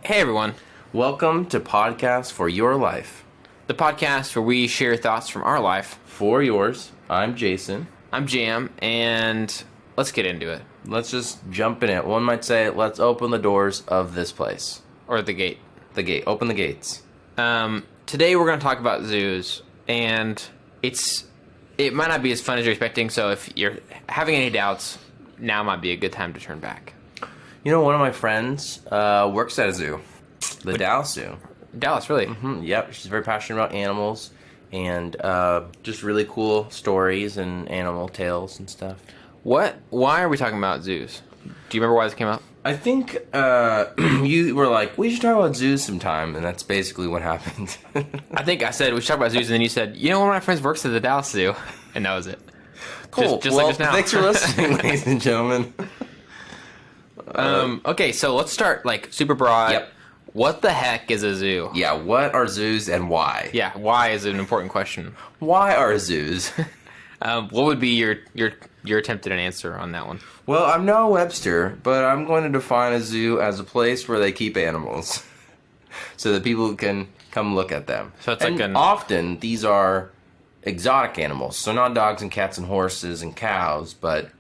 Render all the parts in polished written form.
Hey everyone, Welcome to Podcast for Your Life. the podcast where we share thoughts from our life. For yours, I'm Jason. I'm Jam, and let's get into it. Let's just jump in it. One might say, let's open the doors of this place. Or the gate. The gate. Open the gates. Today we're going to talk about zoos, and it might not be as fun as you're expecting, so if you're having any doubts, now might be a good time to turn back. You know, one of my friends works at a zoo. The Dallas Zoo. Dallas, really? Yep, she's very passionate about animals and just really cool stories and animal tales and stuff. Why are we talking about zoos? Do you remember why this came up? I think you were like, we should talk about zoos sometime, and that's basically what happened. I think I said we should talk about zoos, and then you said, you know, one of my friends works at the Dallas Zoo, and that was it. Cool. Just well, like just now. thanks for listening, ladies and gentlemen. Okay, so let's start super broad. Yep. What the heck is a zoo? Yeah, what are zoos and why? Yeah, why is an important question. Why are zoos? What would be your attempt at an answer on that one? Well, I'm no Webster, but I'm going to define a zoo as a place where they keep animals so that people can come look at them. So it's and like an... often these are exotic animals, so not dogs and cats and horses and cows, but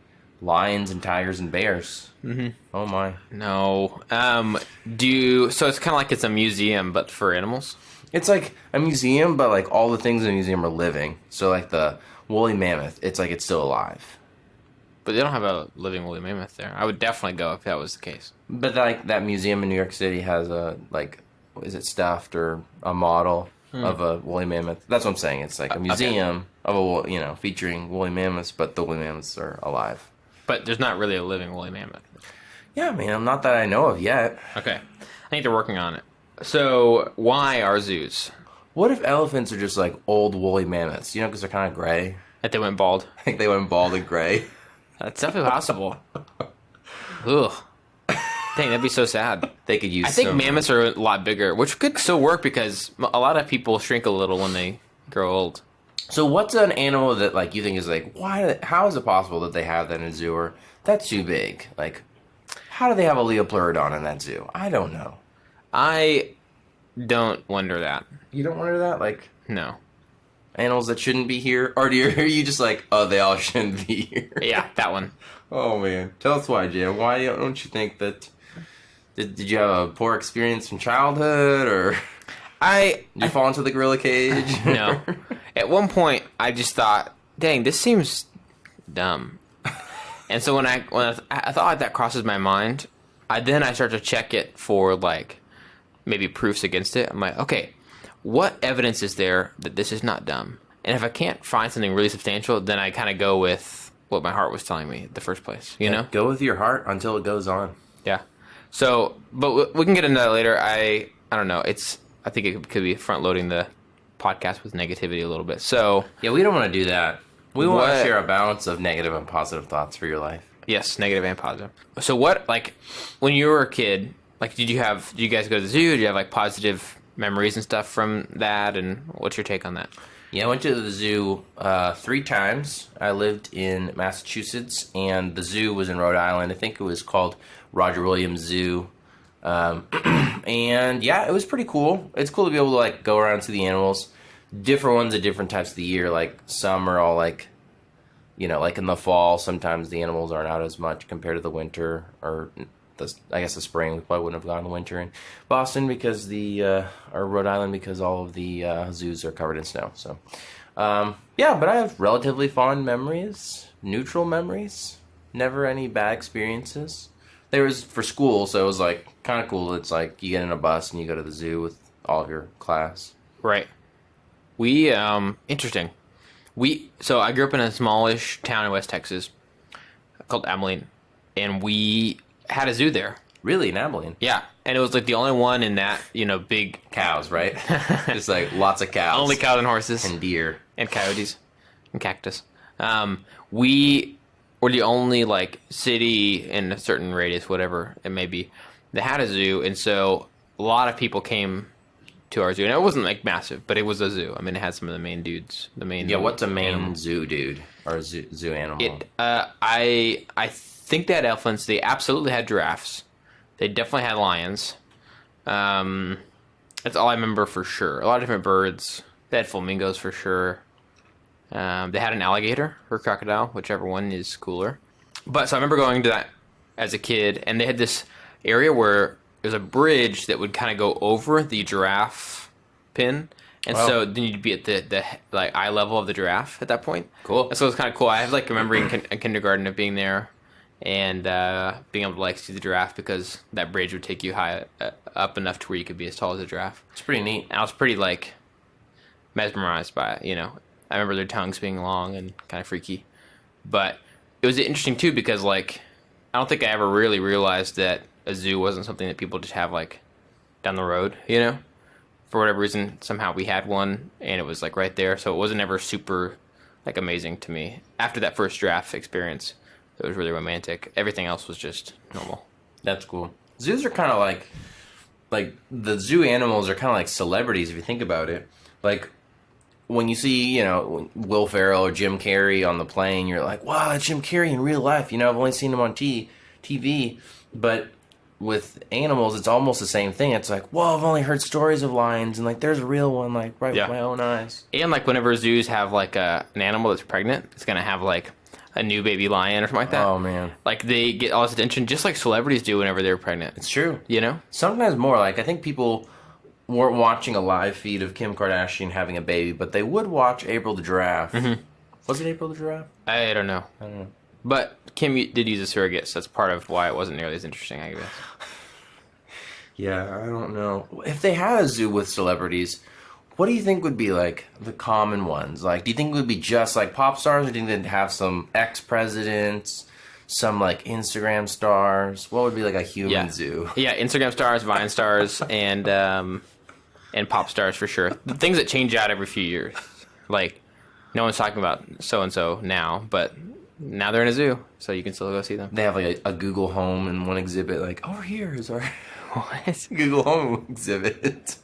lions and tigers and bears. Mm-hmm. Oh my. No. So it's kind of like it's a museum, but for animals? It's like a museum, but like all the things in the museum are living. So like the woolly mammoth, it's like it's still alive. But they don't have a living woolly mammoth there. I would definitely go if that was the case. But like that museum in New York City has a is it stuffed or a model of a woolly mammoth? That's what I'm saying. It's like a museum of featuring woolly mammoths, but the woolly mammoths are alive. But there's not really a living woolly mammoth. Yeah, man, not that I know of yet. Okay. I think they're working on it. So, why are zoos? What if elephants are just like old woolly mammoths? You know, because they're kind of gray. That they went bald? I think they went bald and gray. That's definitely possible. Ugh. Dang, that'd be so sad. They could use. I think mammoths are a lot bigger, which could still work because a lot of people shrink a little when they grow old. So what's an animal that like you think is like why? How is it possible that they have that in a zoo? Or that's too big. Like, how do they have a leopardon in that zoo? I don't know. I don't wonder that. You don't wonder that? Like, No. animals that shouldn't be here? Or are you just like, oh, they all shouldn't be here? Yeah, that one. Oh, man. Tell us why, Jim. Why don't you think that... Did you have a poor experience from childhood, or did you fall into the gorilla cage? No. At one point, I just thought, dang, this seems dumb. And so when I thought that crosses my mind, I start to check it for, maybe proofs against it. I'm like, okay, what evidence is there that this is not dumb? And if I can't find something really substantial, then I kind of go with what my heart was telling me in the first place, you know? Go with your heart until it goes on. Yeah. So, but we can get into that later. I don't know. I think it could be front-loading the podcast with negativity a little bit. So... Yeah, we don't want to do that. We want to share a balance of negative and positive thoughts for your life. Yes, negative and positive. So what, when you were a kid, did you guys go to the zoo? Did you have, positive memories and stuff from that? And what's your take on that? Yeah, I went to the zoo 3 times. I lived in Massachusetts, and the zoo was in Rhode Island. I think it was called Roger Williams Zoo. And, yeah, it was pretty cool. It's cool to be able to, go around and see the animals. Different ones at different times of the year. Some are all, in the fall, sometimes the animals aren't out as much compared to the winter, or the spring. We probably wouldn't have gone in the winter in Boston because or Rhode Island because all of the zoos are covered in snow. So, yeah, but I have relatively fond memories, neutral memories, never any bad experiences. There was for school, so it was kind of cool. It's you get in a bus and you go to the zoo with all of your class. Right. Interesting. So I grew up in a smallish town in West Texas called Abilene, and we had a zoo there. Really, in Abilene? Yeah, and it was the only one in that, big... Cows, right? Just lots of cows. Only cows and horses. And deer. And coyotes. And cactus. We were the only, city in a certain radius, whatever it may be, that had a zoo, and so a lot of people came to our zoo. And it wasn't, massive, but it was a zoo. I mean, it had some of the main dudes. Yeah, what's a main zoo dude? Or a zoo animal? I think they had elephants. They absolutely had giraffes. They definitely had lions. That's all I remember for sure. A lot of different birds. They had flamingos for sure. They had an alligator or crocodile, whichever one is cooler. But so I remember going to that as a kid, and they had this area where there's a bridge that would kind of go over the giraffe pen, and so then you'd be at the like eye level of the giraffe at that point. Cool. And so it was kind of cool. I have like remembering in kindergarten of being there and being able to like see the giraffe because that bridge would take you high up enough to where you could be as tall as a giraffe. It's pretty neat. And I was pretty like mesmerized by it. I remember their tongues being long and kind of freaky, but it was interesting too because like I don't think I ever really realized that a zoo wasn't something that people just have like down the road. For whatever reason, somehow we had one and it was like right there, so it wasn't ever super like amazing to me. After that first giraffe experience, it was really romantic. Everything else was just normal. That's cool. Zoos are kind of like the zoo animals are kind of like celebrities if you think about it. Like when you see, Will Ferrell or Jim Carrey on the plane, you're like, wow, that's Jim Carrey in real life. I've only seen him on TV. But with animals, it's almost the same thing. It's like, whoa, I've only heard stories of lions, and like there's a real one, like right with my own eyes. And like whenever zoos have like an animal that's pregnant, it's gonna have like a new baby lion or something like that. Oh man, like they get all this attention just like celebrities do whenever they're pregnant. It's true. Sometimes more. Like I think people weren't watching a live feed of Kim Kardashian having a baby, but they would watch April the giraffe. Mm-hmm. Was it April the giraffe? I don't know. But Kim did use a surrogate, so that's part of why it wasn't nearly as interesting, I guess. Yeah, I don't know. If they had a zoo with celebrities, what do you think would be like the common ones? Like, do you think it would be just like pop stars, or do you think they'd have some ex-presidents, some like Instagram stars? What would be like a human zoo? Yeah, Instagram stars, Vine stars, and pop stars for sure. The things that change out every few years. Like, no one's talking about so-and-so now, but now they're in a zoo, so you can still go see them. They have like a Google Home in one exhibit, like, over here is our what? Google Home exhibit.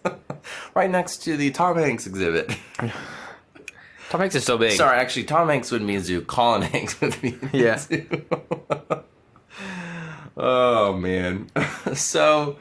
Right next to the Tom Hanks exhibit. Tom Hanks is so big. Sorry, actually, Tom Hanks wouldn't be a zoo. Colin Hanks would be a zoo. Oh, man. So,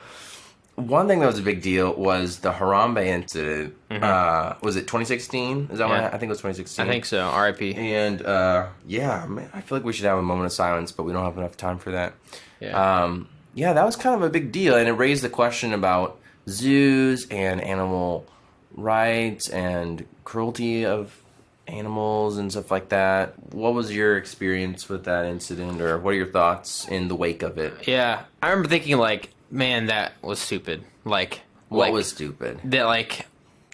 one thing that was a big deal was the Harambe incident. Mm-hmm. Was it 2016? Is that when I think it was 2016? I think so. R.I.P. And, man, I feel like we should have a moment of silence, but we don't have enough time for that. Yeah. That was kind of a big deal, and it raised the question about zoos and animal rights and cruelty of animals and stuff like that. What was your experience with that incident, or what are your thoughts in the wake of it? Yeah, I remember thinking, like, man, that was stupid. What was stupid? That, like,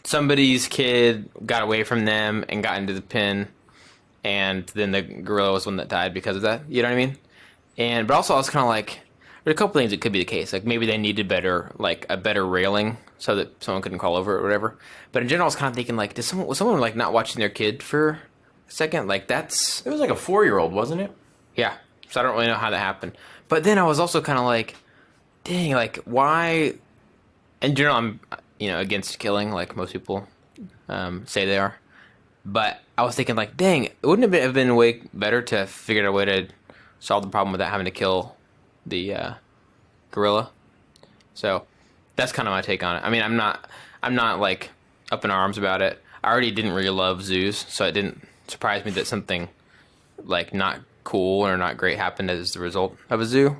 somebody's kid got away from them and got into the pen, and then the gorilla was the one that died because of that. You know what I mean? But also, I was kind of like, there's a couple things that could be the case. Like, maybe they needed a better railing so that someone couldn't crawl over it or whatever. But in general, I was kind of thinking, like, was someone, like, not watching their kid for a second? Like, that's... It was like a 4-year-old, wasn't it? Yeah. So I don't really know how that happened. But then I was also kind of like, dang, like, why... In general, I'm, against killing, like most people say they are. But I was thinking, like, dang, wouldn't it have been way better to figure out a way to solve the problem without having to kill the gorilla? So that's kind of my take on it. I mean, I'm not like up in arms about it. I already didn't really love zoos, so it didn't surprise me that something like not cool or not great happened as the result of a zoo.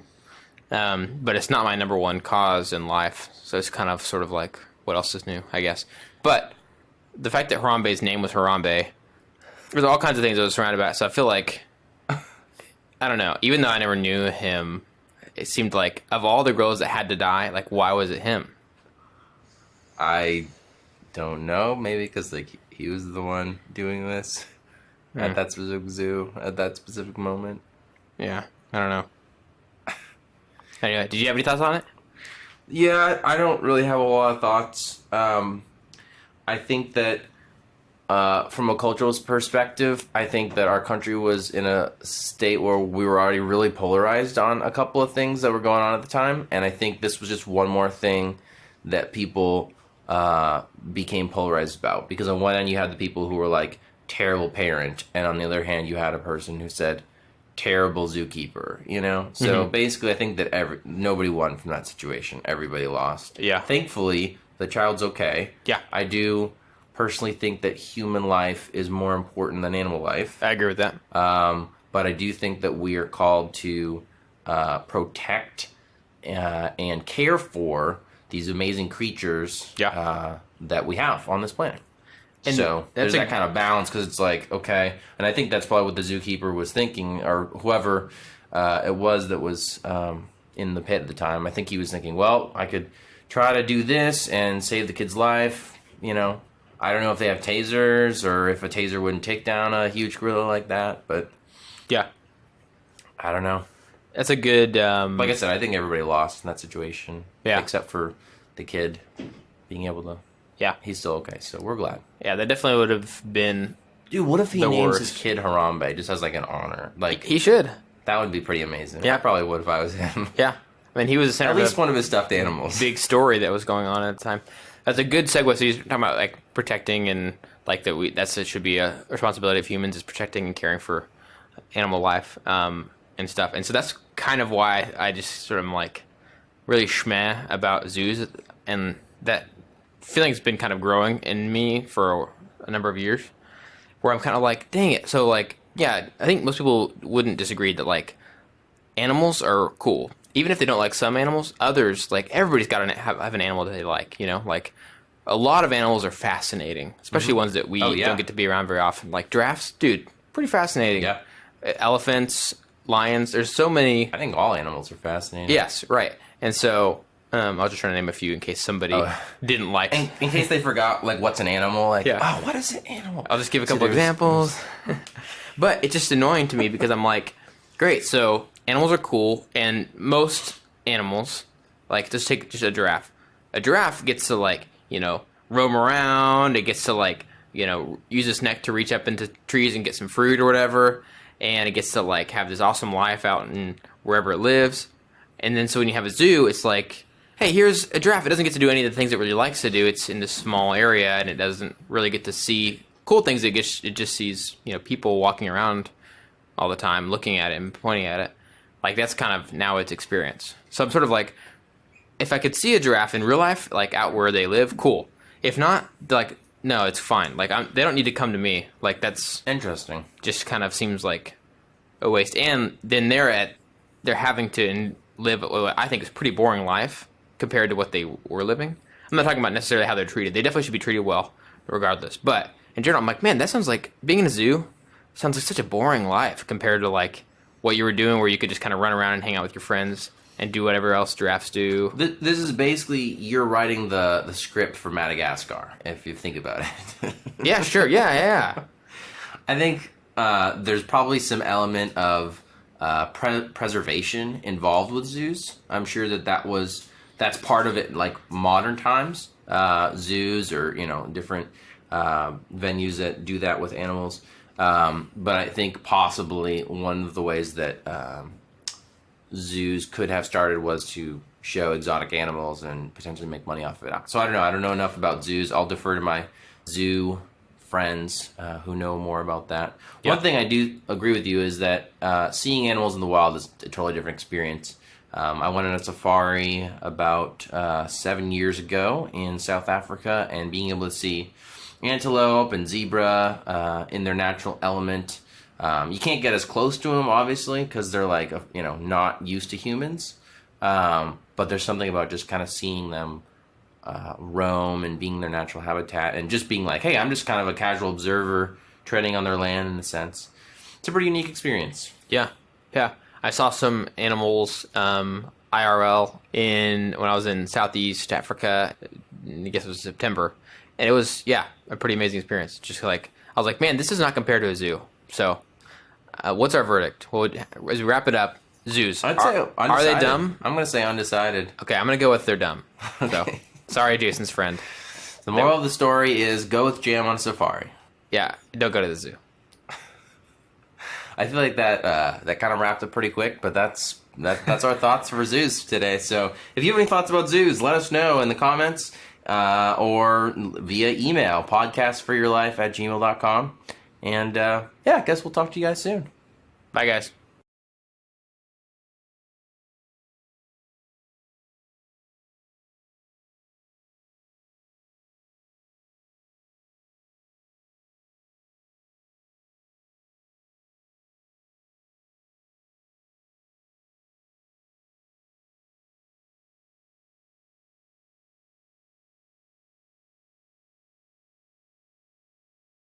But it's not my number one cause in life, so it's kind of sort of like, what else is new, I guess. But the fact that Harambe's name was Harambe, there's all kinds of things that was surrounded by it, so I feel like, I don't know, even though I never knew him, it seemed like, of all the gorillas that had to die, like, why was it him? I don't know. Maybe because, like, he was the one doing this at that specific zoo, at that specific moment. Yeah, I don't know. Anyway, did you have any thoughts on it? Yeah, I don't really have a lot of thoughts. I think that from a cultural perspective, I think that our country was in a state where we were already really polarized on a couple of things that were going on at the time. And I think this was just one more thing that people became polarized about. Because on one end, you had the people who were like, terrible parent. And on the other hand, you had a person who said, terrible zookeeper, you know? So basically, I think that nobody won from that situation. Everybody lost. Yeah. Thankfully, the child's okay. Yeah. I do personally think that human life is more important than animal life. I agree with that. But I do think that we are called to protect and care for these amazing creatures that we have on this planet. And so there's that kind of balance, because it's like, okay, and I think that's probably what the zookeeper was thinking, or whoever it was that was in the pit at the time. I think he was thinking, well, I could try to do this and save the kid's life. You know, I don't know if they have tasers or if a taser wouldn't take down a huge gorilla like that, but yeah, I don't know. That's a good. Like I said, I think everybody lost in that situation. Yeah, except for the kid being able to. Yeah, he's still okay, so we're glad. Yeah, that definitely would have been. Dude, what if he names his kid Harambe just as like an honor? Like he should. That would be pretty amazing. Yeah, I probably would if I was him. Yeah, I mean he was the center at least one of his stuffed animals. Big story that was going on at the time. That's a good segue. So he's talking about like protecting and like it should be a responsibility of humans, is protecting and caring for animal life and stuff. And so that's kind of why I just sort of like really schmeh about zoos, and that feeling's been kind of growing in me for a number of years, where I'm kind of like, dang it. So like, yeah, I think most people wouldn't disagree that like animals are cool. Even if they don't like some animals, others, like everybody's got to have an animal that they like, you know? Like a lot of animals are fascinating, especially ones that we don't get to be around very often. Like giraffes, dude, pretty fascinating. Yeah. Elephants, lions, there's so many. I think all animals are fascinating. Yes, right. And so I'll just try to name a few in case somebody didn't like. In case they forgot, like, what's an animal? Like, oh, what is an animal? I'll just give a couple examples. But it's just annoying to me because I'm like, great, so animals are cool, and most animals, like, just take just a giraffe. A giraffe gets to, like, you know, roam around. It gets to, like, you know, use its neck to reach up into trees and get some fruit or whatever. And it gets to, like, have this awesome life out in wherever it lives. And then so when you have a zoo, it's like, hey, here's a giraffe. It doesn't get to do any of the things it really likes to do. It's in this small area, and it doesn't really get to see cool things. It just sees, you know, people walking around all the time, looking at it and pointing at it. Like, that's kind of now its experience. So I'm sort of like, if I could see a giraffe in real life, like out where they live, cool. If not, like, no, it's fine. Like, they don't need to come to me. Like, that's interesting. Just kind of seems like a waste. And then they're having to live what I think is a pretty boring life compared to what they were living. I'm not talking about necessarily how they're treated. They definitely should be treated well, regardless. But in general, I'm like, man, that sounds like being in a zoo sounds like such a boring life compared to like what you were doing, where you could just kind of run around and hang out with your friends and do whatever else giraffes do. This is basically you're writing the script for Madagascar, if you think about it. Yeah, sure. Yeah. I think there's probably some element of preservation involved with zoos. I'm sure that's part of it, like modern times, zoos or, you know, different venues that do that with animals. But I think possibly one of the ways that zoos could have started was to show exotic animals and potentially make money off of it. So I don't know. I don't know enough about zoos. I'll defer to my zoo friends who know more about that. Yep. One thing I do agree with you is that seeing animals in the wild is a totally different experience. I went on a safari about 7 years ago in South Africa, and being able to see antelope and zebra in their natural element. You can't get as close to them, obviously, because they're like, you know, not used to humans. But there's something about just kind of seeing them roam and being their natural habitat, and just being like, hey, I'm just kind of a casual observer treading on their land in a sense. It's a pretty unique experience. Yeah. I saw some animals IRL when I was in Southeast Africa. I guess it was September, and it was a pretty amazing experience. Just like I was like, man, this is not compared to a zoo. So, what's our verdict? Well, as we wrap it up, zoos. I'd say undecided. Are they dumb? I'm going to say undecided. Okay, I'm going to go with they're dumb. So, sorry, Jason's friend. The moral of the story is go with Jam on safari. Yeah, don't go to the zoo. I feel like that kind of wrapped up pretty quick, but that's our thoughts for zoos today. So if you have any thoughts about zoos, let us know in the comments or via email, podcastforyourlife@gmail.com. And I guess we'll talk to you guys soon. Bye, guys.